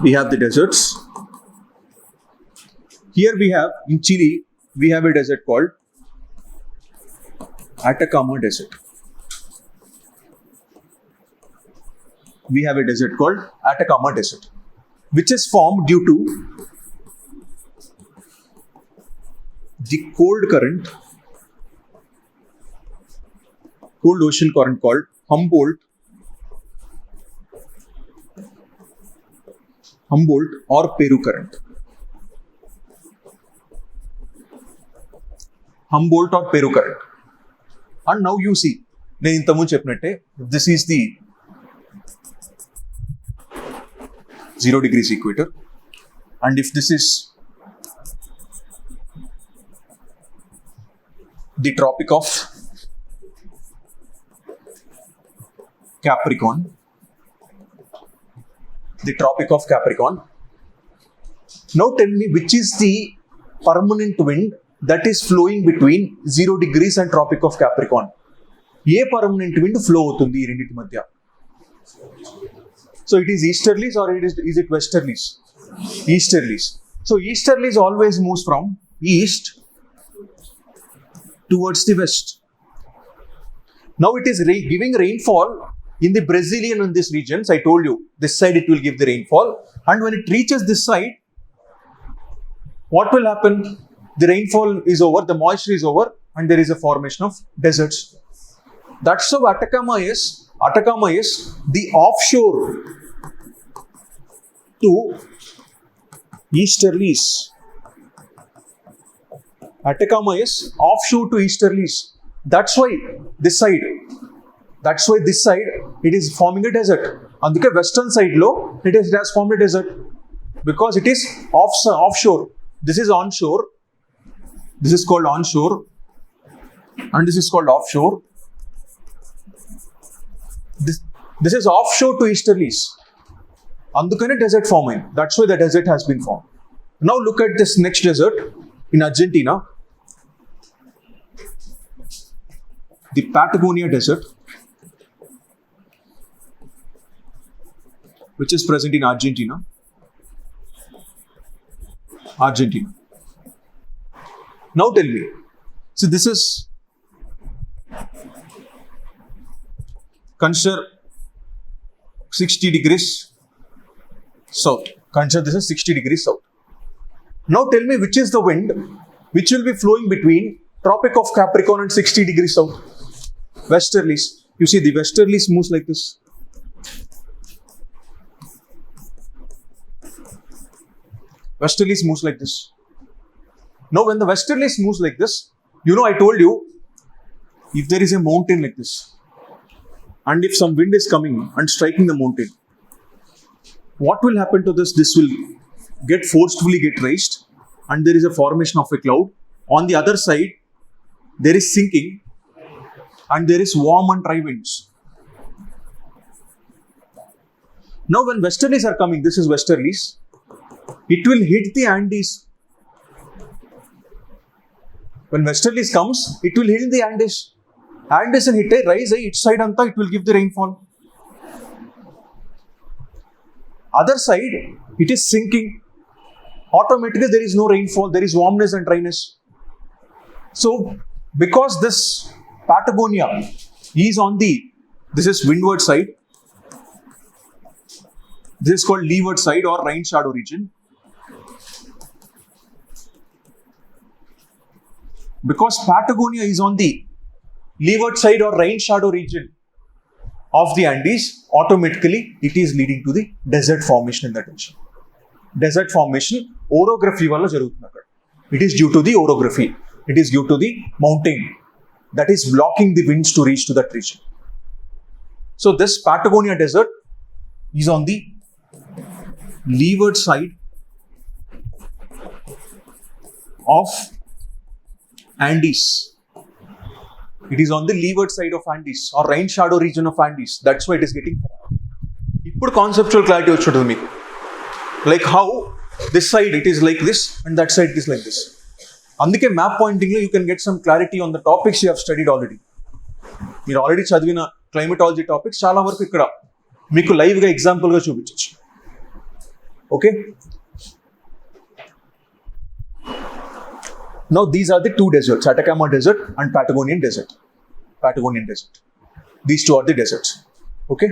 we have the deserts. Here we have, in Chile, we have a desert called Atacama Desert. We have a desert called Atacama Desert, which is formed due to the cold ocean current called Humboldt or Peru current. Humboldt or Peru current. And now you see, this is the 0 degrees equator, and if this is the Tropic of Capricorn, now tell me which is the permanent wind that is flowing between 0 degrees and Tropic of Capricorn. Ye permanent wind flow avutundi ee renditi madhya. So it is easterlies or is it westerlies? Easterlies. So easterlies always moves from east towards the west. Now it is giving rainfall in the Brazilian and these regions. I told you, this side it will give the rainfall, and when it reaches this side, what will happen? The rainfall is over, the moisture is over, and there is a formation of deserts. That's how Atacama is the offshore to easterlies. Atacama is offshore to easterlies. That's why this side it is forming a desert. Andike western side lo it has formed a desert because it is offshore. This is onshore. This is called onshore, and this is called offshore. This is offshore to easterlies. Andukane desert forming. That's why the desert has been formed. Now look at this next desert in Argentina, the Patagonia desert, which is present in Argentina. Now tell me, so this is, consider 60 degrees south. Consider this is 60 degrees south. Now tell me which is the wind which will be flowing between Tropic of Capricorn and 60 degrees south. Westerlies. You see the westerlies moves like this. Westerlies moves like this. Now when the westerlies moves like this, I told you, if there is a mountain like this, and if some wind is coming and striking the mountain, what will happen to this? This will forcefully get raised, and there is a formation of a cloud. On the other side, there is sinking, and there is warm and dry winds. Now when westerlies are coming, this is westerlies, it will hit the Andes. When westerlies comes, it will hit the Andes. Andes and hit rise each side anta, it will give the rainfall. Other side, it is sinking. Automatically there is no rainfall, there is warmness and dryness. So because this Patagonia is on this is windward side, this is called leeward side or rain shadow region. Because Patagonia is on the leeward side or rain shadow region of the Andes, automatically it is leading to the desert formation in that region. Desert formation, orography valla jarugutundi akkada. It is due to the orography. It is due to the mountain that is blocking the winds to reach to that region. So this Patagonia desert is on the leeward side of Andes. It is on the leeward side of Andes or rain shadow region of Andes. That's why it is getting formed. Ippudu conceptual clarity vachutadu meeku. Like how this side it is like this and that side it is like this. Andike map pointing lo you can get some clarity on the topics you have studied already. Meer already chadivina climatology topics chaala varaku ikkada meeku live ga example ga chupichochu. Okay. Now these are the two deserts, Atacama Desert and Patagonian Desert. Patagonian Desert. These two are the deserts. Okay.